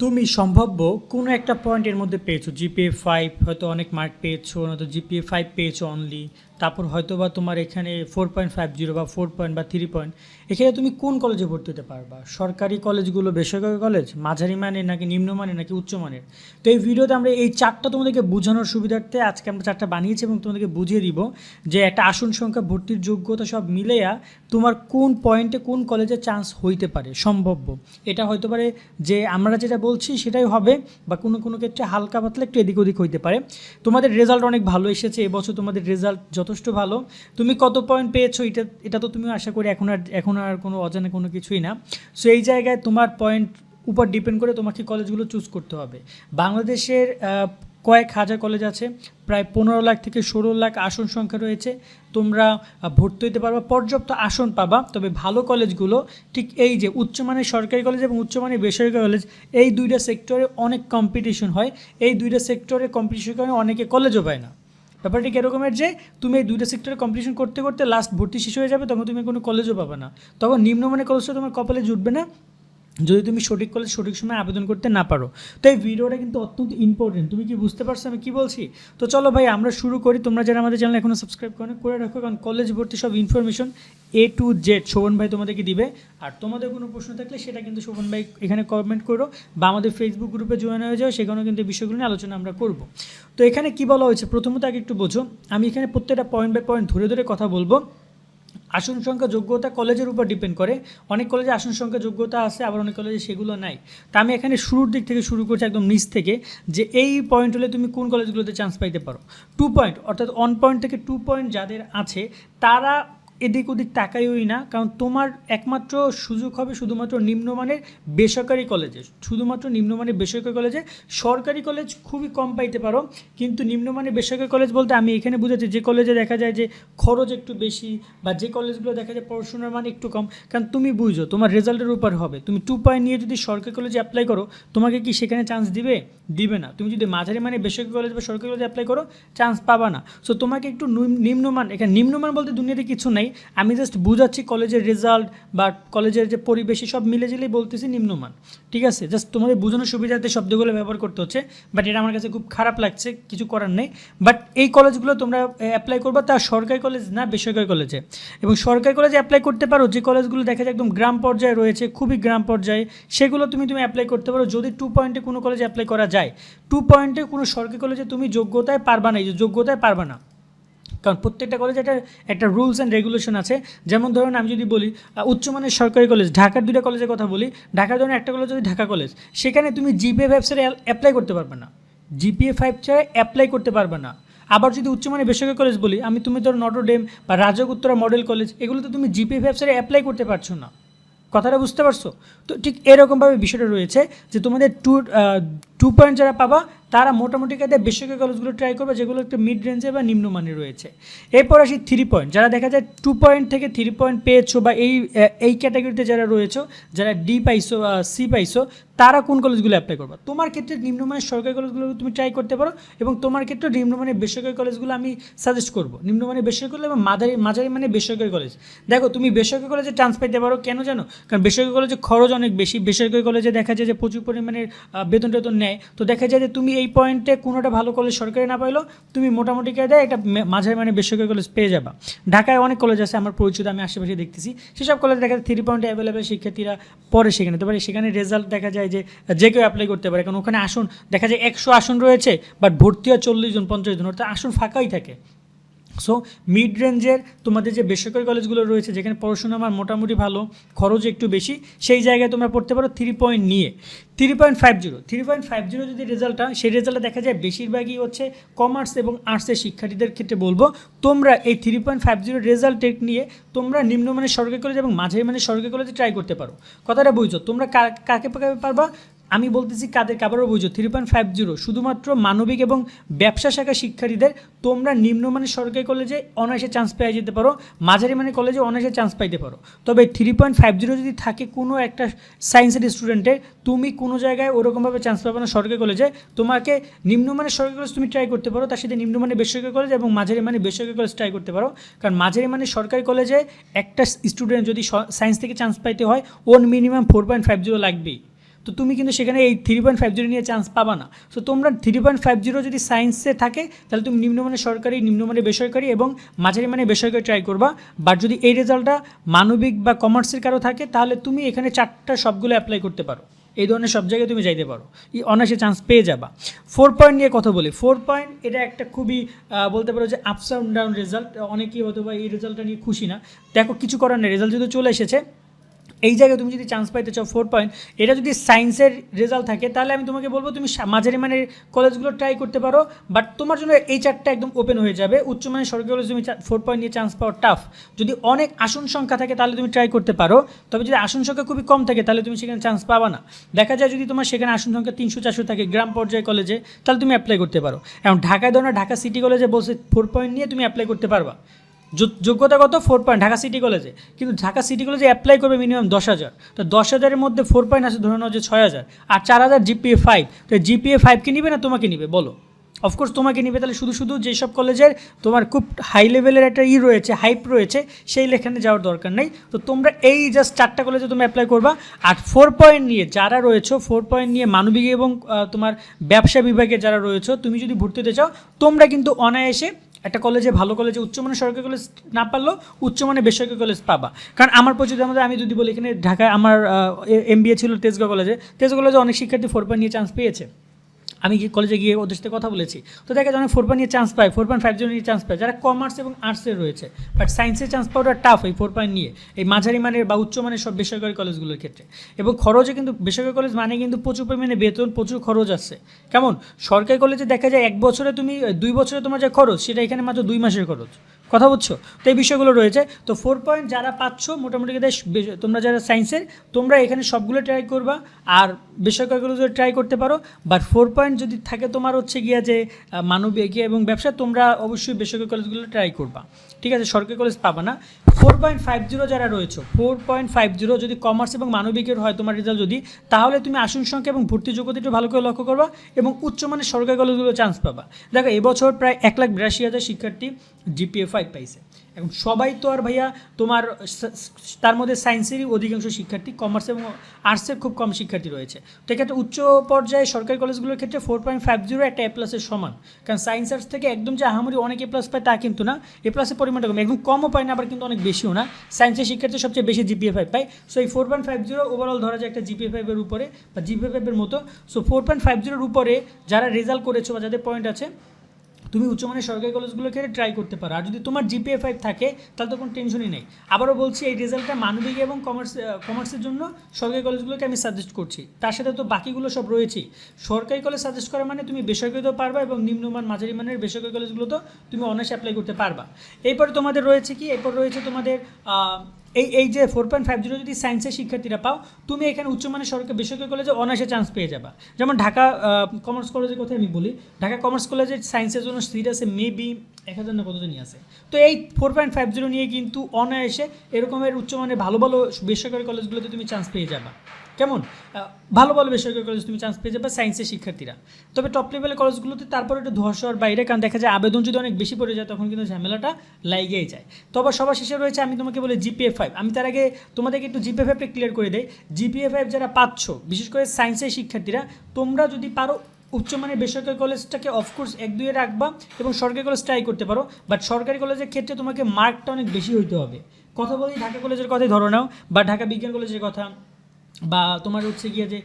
তুমি সম্ভাব্য কোনো একটা পয়েন্টের মধ্যে পেয়েছো জিপিএ 5, হয়তো অনেক মার্ক পেয়েছো, নয়তো জিপিএ 5 পেয়েছো অনলি। তারপর হয়তো বা তোমার এখানে 4.50 বা 4 পয়েন্ট বা 3 পয়েন্ট। এখানে তুমি কোন কলেজে ভর্তি হতে পারবা? সরকারি কলেজগুলো, বেসরকারি কলেজ, মাঝারি মানের নাকি নিম্নমানের নাকি উচ্চমানের? তো এই ভিডিওতে আমরা এই চারটা তোমাদেরকে বোঝানোর সুবিধার্থে আজকে আমরা চারটা বানিয়েছি এবং তোমাদেরকে বুঝিয়ে দিব যে একটা আসন সংখ্যা, ভর্তির যোগ্যতা সব মিলেয়া তোমার কোন পয়েন্টে কোন কলেজে চান্স হইতে পারে সম্ভাব্য। এটা হয়তো পারে যে আমরা যেটা বলছি সেটাই হবে, বা কোনো কোনো ক্ষেত্রে হালকা পাতলা একটু এদিক ওদিক হইতে পারে। তোমাদের রেজাল্ট অনেক ভালো এসেছে এবছর, তোমাদের রেজাল্ট যথেষ্ট ভালো। তুমি কত পয়েন্ট পেয়েছো এটা এটা তো তুমি আশা করি এখন আর কোনো অজানা কোনো কিছুই না। সো এই জায়গায় তোমার পয়েন্ট উপর ডিপেন্ড করে তোমাকে কলেজগুলো চুজ করতে হবে। বাংলাদেশের কয়েক হাজার কলেজ আছে, প্রায় 15 লাখ থেকে 16 লাখ আসন সংখ্যা রয়েছে। তোমরা ভর্তি হতে পারবা, পর্যাপ্ত আসন পাবা। তবে ভালো কলেজগুলো ঠিক এই যে উচ্চমানের সরকারি কলেজ এবং উচ্চমানের বেসরকারি কলেজ, এই দুইটা সেক্টরে অনেক কম্পিটিশন হয়। এই দুইটা সেক্টরে কম্পিটিশন কারণে অনেকে কলেজও পায় না। ব্যাপারটি কীরকমের যে তুমি এই দুইটা সেক্টরে কম্পিটিশন করতে করতে লাস্ট ভর্তি শেষ হয়ে যাবে, তখন তুমি কোনো কলেজও পাবে না। তখন নিম্নমানের কলেজটা তোমার কপালে জুটবে না যদি তুমি সঠিক কলেজ সঠিক সময় আবেদন করতে না পারো। তো এই ভিডিওটা কিন্তু অত্যন্ত ইম্পর্টেন্ট। তুমি কি বুঝতে পারছো আমি কী বলছি? তো চলো ভাই আমরা শুরু করি। তোমরা যারা আমাদের চ্যানেল এখনও সাবস্ক্রাইব করে রাখো, কারণ কলেজ ভর্তি সব information A to Z Shovon ভাই তোমাদেরকে দিবে। আর তোমাদের কোনো প্রশ্ন থাকলে সেটা কিন্তু শোভন ভাই এখানে কমেন্ট করো, বা আমাদের ফেসবুক গ্রুপে জয়েন হয়ে যাও, সেখানেও কিন্তু এই বিষয়গুলো নিয়ে আলোচনা আমরা করব। তো এখানে কী বলা হয়েছে প্রথমত আগে একটু বোঝো। আমি এখানে প্রত্যেকটা পয়েন্ট বাই পয়েন্ট ধরে ধরে কথা বলবো। আসন সংখ্যা যোগ্যতা কলেজের উপর ডিপেন্ড করে। অনেক কলেজে আসন সংখ্যা যোগ্যতা আছে, আবার অনেক কলেজে সেগুলো নাই। তা আমি এখানে শুরুর দিক থেকে শুরু করছি, একদম নিচ থেকে, যে এই পয়েন্ট হলে তুমি কোন কলেজগুলোতে চান্স পাইতে পারো। 2 পয়েন্ট অর্থাৎ 1 পয়েন্ট থেকে 2 পয়েন্ট যাদের আছে তারা এদিক ওদিক তাকাইওই না, কারণ তোমার একমাত্র সুযোগ হবে শুধুমাত্র নিম্নমানের বেসরকারি কলেজে। শুধুমাত্র নিম্নমানের বেসরকারি কলেজে। সরকারি কলেজ খুবই কম পাইতে পারো, কিন্তু নিম্নমানের বেসরকারি কলেজ বলতে আমি এখানে বুঝাচ্ছি যে কলেজে দেখা যায় যে খরচ একটু বেশি, বা যে কলেজগুলো দেখা যায় পড়াশোনার মান একটু কম। কারণ তুমি বুঝো তোমার রেজাল্টের উপর হবে। তুমি 2 পয়েন্ট নিয়ে যদি সরকারি কলেজে অ্যাপ্লাই করো, তোমাকে কি সেখানে চান্স দিবে না। তুমি যদি মাঝারি মানে বেসরকারি কলেজ বা সরকারি কলেজে অ্যাপ্লাই করো, চান্স পাবা না। সো তোমাকে একটু নিম্নমান, এখানে নিম্নমান বলতে দুনিয়াতে কিছু নাই, আমি জাস্ট বুঝাচ্ছি কলেজের রেজাল্ট বা কলেজের যে পরিবেশ সব মিলে জিলেই বলতেছি নিম্নমান। ঠিক আছে, জাস্ট তোমাদের বোঝানোর সুবিধার্থে শব্দগুলো ব্যবহার করতে হচ্ছে, বাট এটা আমার কাছে খুব খারাপ লাগছে, কিছু করার নেই। বাট এই কলেজগুলো তোমরা অ্যাপ্লাই করবা, তা সরকারি কলেজ না বেসরকারি কলেজে। এবং সরকারি কলেজে অ্যাপ্লাই করতে পারো যে কলেজগুলো দেখা যায় একদম গ্রাম পর্যায়ে রয়েছে, খুবই গ্রাম পর্যায়ে, সেগুলো তুমি অ্যাপ্লাই করতে পারো যদি 2 পয়েন্টে কোনো কলেজে অ্যাপ্লাই করা যায়। 2 পয়েন্টে কোনো সরকারি কলেজে তুমি যোগ্যতায় পারবা না, এই যে যোগ্যতায় পারবা না। কারণ প্রত্যেকটা কলেজে একটা রুলস অ্যান্ড রেগুলেশন আছে। যেমন ধরুন আমি যদি বলি উচ্চমানের সরকারি কলেজ, ঢাকার 2টা কলেজের কথা বলি। ঢাকার ধরুন একটা কলেজ যদি ঢাকা কলেজ, সেখানে তুমি জিপিএ 5 ছাড়া অ্যাপ্লাই করতে পারবে না। জিপিএ 5 ছাড়া অ্যাপ্লাই করতে পারবে না। আবার যদি উচ্চমানের বেসরকারি কলেজ বলি, তুমি ধরো নটরডেম বা রাজক উত্তরা মডেল কলেজ, এগুলোতে তুমি জিপিএ 5 ছাড়া অ্যাপ্লাই করতে পারছো না। কথাটা বুঝতে পারছো? তো ঠিক এরকমভাবে বিষয়টা রয়েছে যে তোমাদের 2 পয়েন্ট যারা পাবা তারা মোটামুটি কায়দে বেসরকারি কলেজগুলো ট্রাই করবে, যেগুলো একটু মিড রেঞ্জে বা নিম্নমানের রয়েছে। এরপর আসি 3 পয়েন্ট, যারা দেখা যায় 2 পয়েন্ট থেকে 3 পয়েন্ট পেয়েছো, বা এই ক্যাটাগরিতে যারা রয়েছো, যারা ডি পাইছো সি পাইছো, তারা কোন কলেজগুলো অ্যাপ্লাই করবা। তোমার ক্ষেত্রে নিম্নমানের সরকারি কলেজগুলো তুমি ট্রাই করতে পারো, এবং তোমার ক্ষেত্রে নিম্নমানের বেসরকারি কলেজগুলো আমি সাজেস্ট করবো। নিম্নমানের বেসরকারি কলেজ এবং মাঝারি মানে বেসরকারি কলেজ। দেখো তুমি বেসরকারি কলেজে চান্স পাইতে পারো, কেন জানো? কারণ বেসরকারি কলেজে খরচ অনেক বেশি। বেসরকারি কলেজে দেখা যায় যে প্রচুর পরিমাণের বেতন টেতন নেয়। তো দেখা যায় যে তুমি এই পয়েন্টে কোনোটা ভালো কলেজ সরকারি না পাইলেও তুমি মোটামুটি কায়দায় একটা মাঝারি মানে বেসরকারি কলেজ পেয়ে যাবা। ঢাকায় অনেক কলেজ আছে আমার পরিচিত, আমি আশেপাশে দেখতেছি, সেসব কলেজে দেখা যায় 3 পয়েন্ট অ্যাভেলেবেল শিক্ষার্থীরা পড়ে সেখানে। তো সেখানে রেজাল্ট দেখা যায় যে কেউ অ্যাপ্লাই করতে পারে, কারণ ওখানে আসন দেখা যায় 100 আসন রয়েছে, বাট ভর্তি হয় 40 জন 50 জন, অর্থাৎ আসন ফাঁকাই থাকে। সো মিড রেঞ্জের তোমাদের যে বেসরকারি কলেজগুলো রয়েছে, যেখানে পড়াশোনা আমার মোটামুটি ভালো, খরচ একটু বেশি, সেই জায়গায় তোমরা পড়তে পারো 3 পয়েন্ট নিয়ে। 3.50 যদি রেজাল্টটা, সেই রেজাল্টটা দেখা যায় বেশিরভাগই হচ্ছে কমার্স এবং আর্টসের শিক্ষার্থীদের ক্ষেত্রে বলবো তোমরা এই 3.50 রেজাল্ট নিয়ে তোমরা নিম্নমানের সরকারি কলেজ এবং মাঝারি মানের সরকারি কলেজে ট্রাই করতে পারো। কথাটা বুঝছো? তোমরা কাকে পারবা আমি বলতেছি, কাদেরকে আবারও বুঝো। 3.50 শুধুমাত্র মানবিক এবং ব্যবসা শাখা শিক্ষার্থীদের। তোমরা নিম্নমানের সরকারি কলেজে অনায়াসে চান্স পেয়ে যেতে পারো, মাঝারি মানের কলেজে অনায়াসে চান্স পাইতে পারো। তবে 3.50 যদি থাকে কোনো একটা সায়েন্সের স্টুডেন্টের, তুমি কোনো জায়গায় ওরকমভাবে চান্স পাবে না সরকারি কলেজে। তোমাকে নিম্নমানের সরকারি কলেজ তুমি ট্রাই করতে পারো, তার সাথে নিম্নমানের বেসরকারি কলেজ এবং মাঝারি মানের বেসরকারি কলেজ ট্রাই করতে পারো। কারণ মাঝারি মানের সরকারি কলেজে একটা স্টুডেন্ট যদি সায়েন্স থেকে চান্স পাইতে হয়, ওর মিনিমাম 4.50 লাগবেই। তো তুমি কিন্তু সেখানে এই 3.50 নিয়ে চান্স পাবা না। সো তোমরা 3.50 যদি সায়েন্সে থাকে তাহলে তুমি নিম্নমানের সরকারি, নিম্নমানের বেসরকারি এবং মাঝারি মানের বেসরকারি ট্রাই করবা। বাট যদি এই রেজাল্টটা মানবিক বা কমার্সের কারো থাকে তাহলে তুমি এখানে 4টা সবগুলো অ্যাপ্লাই করতে পারো, এই ধরনের সব জায়গায় তুমি যাইতে পারো, অনায়াসে চান্স পেয়ে যাবা। 4 পয়েন্ট নিয়ে কথা বলি। 4 পয়েন্ট এটা একটা খুবই বলতে পারো যে আপস অ্যান্ড ডাউন রেজাল্ট। অনেকেই হয়তো বা এই রেজাল্টটা নিয়ে খুশি না, দেখো কিছু করার নেই, রেজাল্ট যদি চলে এসেছে এই জায়গায় তুমি যদি চান্স পাইতে চাও 4 পয়েন্ট, এটা যদি সায়েন্সের রেজাল্ট থাকে তাহলে আমি তোমাকে বলবো তুমি মাঝারি মানের কলেজগুলো ট্রাই করতে পারো। বাট তোমার জন্য এই 4টা একদম ওপেন হয়ে যাবে। উচ্চমানের সরকারি কলেজ তুমি 4 পয়েন্ট নিয়ে চান্স পাওয়া টাফ। যদি অনেক আসন সংখ্যা থাকে তাহলে তুমি ট্রাই করতে পারো, তবে যদি আসন সংখ্যা খুবই কম থাকে তাহলে তুমি সেখানে চান্স পাবা না। দেখা যায় যদি তোমার সেখানে আসন সংখ্যা 300-400 থাকে গ্রাম পর্যায়ে কলেজে, তাহলে তুমি অ্যাপ্লাই করতে পারো। এখন ঢাকায় ধরো ঢাকা সিটি কলেজে বলছে 4 পয়েন্ট নিয়ে তুমি অ্যাপ্লাই করতে পারবা, যোগ্যতা কত 4 পয়েন্ট ঢাকা সিটি কলেজে, কিন্তু ঢাকা সিটি কলেজে অ্যাপ্লাই করবে মিনিমাম 10,000। তো 10,000-এর মধ্যে 4 পয়েন্ট আছে ধরে নাও যে 6,000, আর 4,000 জিপিএ 5। তো জিপিএ 5 কি নিবে না তোমাকে নিবে বলো? অফকোর্স তোমাকে নিবে। তাহলে শুধু শুধু যেসব কলেজের তোমার খুব হাই লেভেলের একটা রয়েছে, হাইপ রয়েছে, সেই লেখানে যাওয়ার দরকার নেই। তো তোমরা এই জাস্ট 4টা কলেজে তুমি অ্যাপ্লাই করবা। আর 4 পয়েন্ট নিয়ে যারা রয়েছে, 4 পয়েন্ট নিয়ে মানবিক এবং তোমার ব্যবসা বিভাগে যারা রয়েছে, তুমি যদি ভর্তি হতে চাও তোমরা কিন্তু অনায়াসে একটা কলেজে, ভালো কলেজে, উচ্চমানের সরকারি কলেজ না পারলেও উচ্চমানের বেসরকারি কলেজ পাবা। কারণ আমার পরিচিত আমাদের, আমি যদি বলি এখানে ঢাকায় আমার MBA ছিল তেজগাঁও কলেজে, তেজগাঁও কলেজে অনেক শিক্ষার্থী 4 পয়েন্ট নিয়ে চান্স পেয়েছে। আমি কলেজে গিয়ে ওদের সাথে কথা বলেছি, তো দেখা যায় অনেক 4 পয়েন্ট নিয়ে চান্স পায়, 4.50 নিয়ে চান্স পায় যারা কমার্স এবং আর্টসের রয়েছে। বাট সায়েন্সের চান্স পাওয়াটা টাফ এই 4 পয়েন্ট নিয়ে, এই মাঝারি মানের বা উচ্চমানের সব বেসরকারি কলেজগুলোর ক্ষেত্রে। এবং খরচে কিন্তু বেসরকারি কলেজ মানে কিন্তু প্রচুর পরিমাণে বেতন, প্রচুর খরচ আছে। কেমন সরকারি কলেজে দেখা যায় 1 বছরে তুমি 2 বছরে তোমার যে খরচ সেটা এখানে মাত্র 2 মাসের খরচ। কথা বুঝছো? তো এই বিষয়গুলো রয়েছে। তো 4 পয়েন্ট যারা পাচ্ছ মোটামুটি তোমরা যারা সায়েন্সের, তোমরা এখানে সবগুলো ট্রাই করবা, আর বেসরকারি কলেজে ট্রাই করতে পারো। বাট 4 পয়েন্ট যদি থাকে তোমার হচ্ছে গিয়া যে মানবিক এবং ব্যবসা, তোমরা অবশ্যই বেসরকারি কলেজগুলো ট্রাই করবা, ঠিক আছে? সরকারি কলেজ পাবা না। 4.50 যারা রয়েছে, 4.50 যদি কমার্স এবং মানবিকের হয় তোমার রেজাল্ট যদি, তাহলে তুমি আসন সংখ্যা এবং ভর্তি যোগ্যতা একটু ভালো করে লক্ষ্য করবা এবং উচ্চমানের সরকারি কলেজগুলো চান্স পাবা। দেখো এবছর প্রায় 1,82,000 শিক্ষার্থী জিপিএ 5 পাইছে। এখন সবাই তো আর ভাইয়া তোমার তার মধ্যে সায়েন্সেরই অধিকাংশ শিক্ষার্থী, কমার্স এবং আর্টসের খুব কম শিক্ষার্থী রয়েছে। তো এক্ষেত্রে উচ্চ পর্যায়ে সরকারি কলেজগুলোর ক্ষেত্রে 4.50 একটা A+-এর সমান। কারণ সায়েন্স আর্টস থেকে একদম যে আহামরি অনেক A+ পায় তা কিন্তু না, A+-এর পরিমাণটা কম, একদম কমও পায় না আবার কিন্তু অনেক বেশিও না। সায়েন্সের শিক্ষার্থী সবচেয়ে বেশি জিপিএ 5 পায়। সো এই 4.50 ওভারঅল ধরা যায় একটা জিপিএ 5-এর উপরে বা জিপিএ 5-এর মতো। সো 4.50-এর উপরে যারা রেজাল্ট করেছো বা যাদের পয়েন্ট আছে, তুমি উচ্চমানের সরকারি কলেজগুলোর ক্ষেত্রে ট্রাই করতে পারো। আর যদি তোমার জিপিএ 5 থাকে তাহলে তো কোনো টেনশনই নেই। আবারও বলছি, এই রেজাল্টটা মানবিক এবং কমার্সের জন্য সরকারি কলেজগুলোকে আমি সাজেস্ট করছি। তার সাথে তো বাকিগুলো সব রয়েছেই। সরকারি কলেজ সাজেস্ট করা মানে তুমি বেসরকারিতেও পারবা এবং নিম্নমান মাঝারি মানের বেসরকারি কলেজগুলোতেও তুমি অনায়াসে অ্যাপ্লাই করতে পারবা। এরপরে তোমাদের রয়েছে কি, এরপর রয়েছে তোমাদের এই যে 4.50 যদি সায়েন্সের শিক্ষার্থীরা পাও, তুমি এখানে উচ্চমানের সরকারি বেসরকারি কলেজে অনায়াসে চান্স পেয়ে যাবা। যেমন ঢাকা কমার্স কলেজের কথা আমি বলি, ঢাকা কমার্স কলেজের সায়েন্সের জন্য সিট আছে মেবি 1,000 না কতজনই আছে। তো এই 4.50 নিয়ে কিন্তু অনায়াসে এরকমের উচ্চমানের ভালো ভালো বেসরকারি কলেজগুলোতে তুমি চান্স পেয়ে যাবা। কেমন ভালো ভালো বেসরকারি কলেজ তুমি চান্স পেয়ে যাবে সায়েন্সের শিক্ষার্থীরা। তবে টপ লেভেলের কলেজগুলোতে তারপর একটু ধোঁয়াশার বাইরে, কারণ দেখা যায় আবেদন যদি অনেক বেশি পড়ে যায় তখন কিন্তু ঝামেলাটা লাগিয়েই যায়। তবে সবার শেষে রয়েছে, আমি তোমাকে বলি জিপিএ 5। আমি তার আগে তোমাদেরকে একটু জিপিএ 5টা ক্লিয়ার করে দেই। জিপিএ 5 যারা পাচ্ছ, বিশেষ করে সায়েন্সের শিক্ষার্থীরা, তোমরা যদি পারো উচ্চমানের বেসরকারি কলেজটাকে অফকোর্স 1-2-এ রাখবা এবং সরকারি কলেজ ট্রাই করতে পারো। বাট সরকারি কলেজের ক্ষেত্রে তোমাকে মার্কটা অনেক বেশি হইতে হবে। কথা বলি ঢাকা কলেজের কথাই ধরো নাও, বা ঢাকা বিজ্ঞান কলেজের কথা, বা তোমার হচ্ছে গিয়ে যে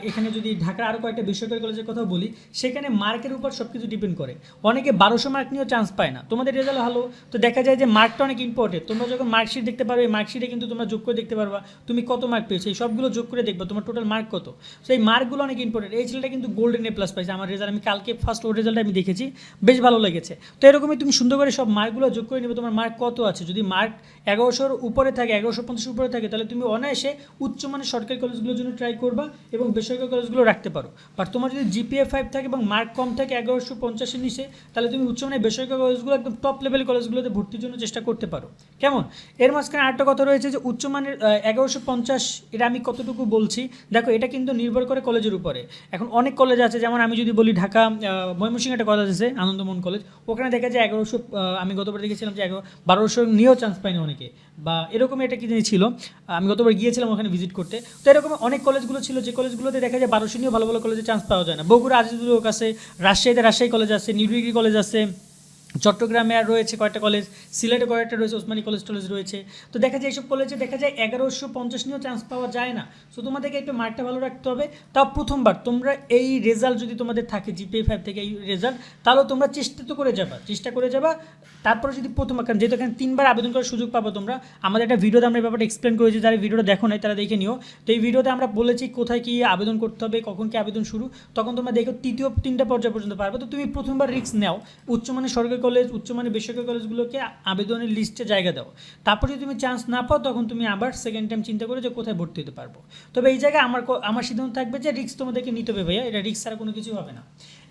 এখানে যদি ঢাকার আরও কয়েকটা বেসরকারি কলেজের কথা বলি, সেখানে মার্কের উপর সব কিছু ডিপেন্ড করে। অনেকে 1200 মার্ক নিয়েও চান্স পায় না। তোমাদের রেজাল্ট ভালো, তো দেখা যায় যে মার্কটা অনেক ইম্পর্টেন্ট। তোমরা যখন মার্কশিট দেখতে পারবে, এই মার্কশিটে কিন্তু তোমরা যোগ করে দেখতে পারবা তুমি কত মার্ক পেয়েছো, এই সবগুলো যোগ করে দেখবা তোমার টোটাল মার্ক কত। সো এই মার্কগুলো অনেক ইম্পর্টেন্ট। এই ছেলেটা কিন্তু গোল্ডেন A+ পাইছে আমার রেজাল্ট, আমি কালকে ফার্স্ট ওর রেজাল্ট আমি দেখেছি, বেশ ভালো লেগেছে। তো এরকমই তুমি সুন্দর করে সব মার্কগুলো যোগ করে নেবে, তোমার মার্ক কত আছে। যদি মার্ক 1100-র উপরে থাকে, 1150-এর উপরে থাকে, তাহলে তুমি অনায়াসে উচ্চমানের সরকারি কলেজগুলোর জন্য ট্রাই করবা এবং বেসরকারি কলেজগুলো রাখতে পারো। বাট তোমার যদি জিপিএ 5 থাকে এবং মার্ক কম থাকে 1150-এর নিচে, তাহলে তুমি উচ্চমানের বেসরকারি কলেজগুলো একদম টপ লেভেল কলেজগুলোতে ভর্তির জন্য চেষ্টা করতে পারো। কেমন এর মাঝখানে আরেকটা কথা রয়েছে যে উচ্চমানের 1150, এটা আমি কতটুকু বলছি দেখো, এটা কিন্তু নির্ভর করে কলেজের উপরে। এখন অনেক কলেজ আছে, যেমন আমি যদি বলি ঢাকা ময়মনসিংহ একটা কলেজ আছে আনন্দমোহন কলেজ, ওখানে দেখা যায় 1100, আমি গতবার দেখেছিলাম যে 1200 নিয়েও চান্স পায়নি অনেকে, বা এরকমই একটা কি জানি ছিল, আমি গতবার গিয়েছিলাম ওখানে ভিজিট করতে। তো এরকম অনেক কলেজগুলো ছিল যে কলেজগুলোতে দেখা যায় 1200 নিয়েও ভালো ভালো কলেজে চান্স পাওয়া যায় না। বগুড়া আজিজুল হক আছে, রাজশাহীতে রাজশাহী কলেজ আছে, নিউ ডিগ্রি কলেজ আছে, চট্টগ্রামে আর রয়েছে কয়েকটা কলেজ, সিলেটে কয়েকটা রয়েছে, ওসমানী কলেজ টলেজ রয়েছে। তো দেখা যায় এইসব কলেজে দেখা যায় 1150 নিয়েও চান্স পাওয়া যায় না। সো তোমাদেরকে একটু মার্কটা ভালো রাখতে হবে। তাও প্রথমবার তোমরা এই রেজাল্ট যদি তোমাদের থাকে জিপিএ 5 থেকে এই রেজাল্ট, তাহলে তোমরা চেষ্টা করে যাবা। তারপরে যদি প্রথমবার, কারণ যেহেতু এখানে 3বার আবেদন করার সুযোগ পাবো তোমরা, আমাদের একটা ভিডিওতে আমরা এই ব্যাপারটা এক্সপ্লেন করেছি, যারা ভিডিওটা দেখো নাই তারা দেখে নিও। তো এই ভিডিওতে আমরা বলেছি কোথায় কী আবেদন করতে হবে, কখন কি আবেদন শুরু, তখন তোমরা দেখো তৃতীয় 3টা পর্যায় পর্যন্ত পারবে। তো তুমি প্রথমবার রিস্ক নাও, উচ্চমানের সরকারি কলেজ, উচ্চমানের বেসরকারি কলেজগুলোকে আবেদনের লিস্টে জায়গা দাও। তারপর যদি তুমি চান্স না পাও, তখন তুমি আবার সেকেন্ড টাইম চিন্তা করে যে কোথায় ভর্তি হতে পারবো। তবে এই জায়গায় আমার সিদ্ধান্ত থাকবে যে রিস্ক তোমাদেরকে নিতে হবে ভাইয়া, এটা রিস্ক ছাড়া কোনো কিছু হবে না।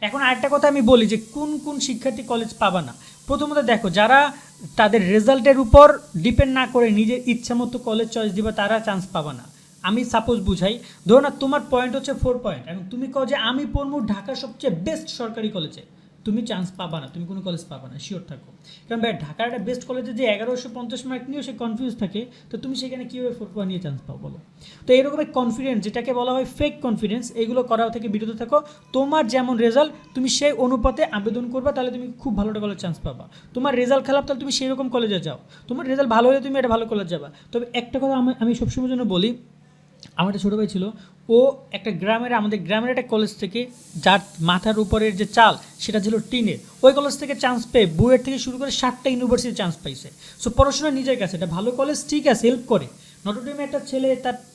এখন আরেকটা কথা আমি বলি যে কোন কোন শিক্ষার্থী কলেজ পাবা না। প্রথমত দেখো, যারা তাদের রেজাল্টের উপর ডিপেন্ড না করে নিজের ইচ্ছা মতো কলেজ চয়েস দিবা, তারা চান্স পাবা না। আমি সাপোজ বুঝাই, ধরো না তোমার পয়েন্ট হচ্ছে 4 পয়েন্ট, এখন তুমি কও যে আমি পড়বো ঢাকার সবচেয়ে বেস্ট সরকারি কলেজে, তুমি চান্স পাবা না, তুমি কোনো কলেজ পাবা না, শিওর থাকো। কারণ ভাই ঢাকার একটা বেস্ট কলেজে যে 1150 মার্ক নিয়েও সে কনফিউজ থাকে, তো তুমি সেখানে কীভাবে 4 পয়েন্ট নিয়ে চান্স পাও বলো? তো এরকম কনফিডেন্স, যেটাকে বলা হয় ফেক কনফিডেন্স, এগুলো করা থেকে বিরত থাকো। তোমার যেমন রেজাল্ট তুমি সেই অনুপাতে আবেদন করবা, তাহলে তুমি খুব ভালো একটা কলেজ চান্স পাবা। তোমার রেজাল্ট খারাপ, তাহলে তুমি সেই রকম কলেজে যাও। তোমার রেজাল্ট ভালো হলে তুমি একটা ভালো কলেজ যাবা। তবে একটা কথা আমি সবসময় জন্য বলি, আমার একটা ছোটো ভাই ছিল, ও একটা আমাদের গ্রামের একটা কলেজ থেকে, যার মাথার উপরের যে চাল সেটা ছিল টিনের, ওই কলেজ থেকে চান্স পেয়ে বুয়েট থেকে শুরু করে 7টা ইউনিভার্সিটি চান্স পাইছে। সো পড়াশোনা নিজের কাছে, এটা ভালো কলেজ ঠিক আছে, হেল্প করে। নটরডেমে একটা ছেলে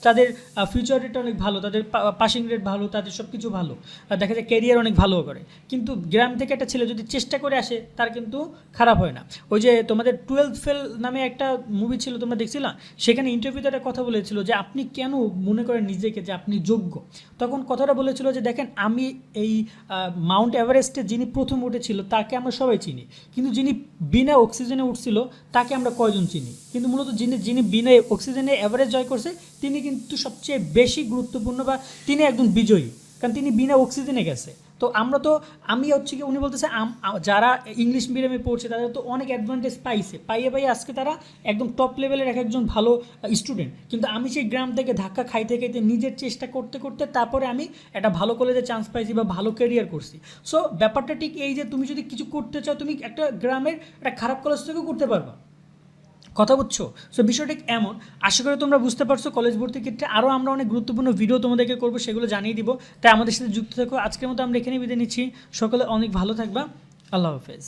তাদের ফিউচার রেটটা অনেক ভালো, তাদের পাসিং রেট ভালো, তাদের সব কিছু ভালো, দেখা যায় ক্যারিয়ার অনেক ভালো করে। কিন্তু গ্রাম থেকে একটা ছেলে যদি চেষ্টা করে আসে, তার কিন্তু খারাপ হয় না। ওই যে তোমাদের 12 ফেল নামে একটা মুভি ছিল, তোমরা দেখছিলা? সেখানে ইন্টারভিউতে একটা কথা বলেছিল যে আপনি কেন মনে করেন নিজেকে যে আপনি যোগ্য? তখন কথাটা বলেছিল যে দেখেন, আমি এই মাউন্ট এভারেস্টে যিনি প্রথম উঠেছিল তাকে আমরা সবাই চিনি, কিন্তু যিনি বিনা অক্সিজেনে উঠছিল তাকে আমরা কয়জন চিনি? কিন্তু মূলত যিনি বিনা অক্সিজেনে এভারেজ জয় করছে, তিনি কিন্তু সবচেয়ে বেশি গুরুত্বপূর্ণ, বা তিনি একজন বিজয়ী, কারণ তিনি বিনা অক্সিজেনে গেছে। তো আমি হচ্ছে কি, উনি বলতেছে যারা ইংলিশ মিডিয়ামে পড়ছে তাদের তো অনেক অ্যাডভান্টেজ পাইয়ে আজকে তারা একদম টপ লেভেলের একজন ভালো স্টুডেন্ট। কিন্তু আমি সেই গ্রাম থেকে ধাক্কা খাইতে খাইতে নিজের চেষ্টা করতে করতে তারপরে আমি একটা ভালো কলেজে চান্স পাইছি বা ভালো ক্যারিয়ার করছি। সো ব্যাপারটা ঠিক এই যে তুমি যদি কিছু করতে চাও, তুমি একটা গ্রামের একটা খারাপ কলেজ থেকেও করতে পারবা। কথা বুঝছো? সো বিষয়টা এমন। আশা করি তোমরা বুঝতে পারছো। কলেজ ভর্তির ক্ষেত্রে আরও আমরা অনেক গুরুত্বপূর্ণ ভিডিও তোমাদেরকে করবো, সেগুলো জানিয়ে দিব। তাই আমাদের সাথে যুক্ত থাকো। আজকের মতো আমরা এখানেই বিদায় নিচ্ছি। সকলে অনেক ভালো থাকবা। আল্লাহ হাফেজ।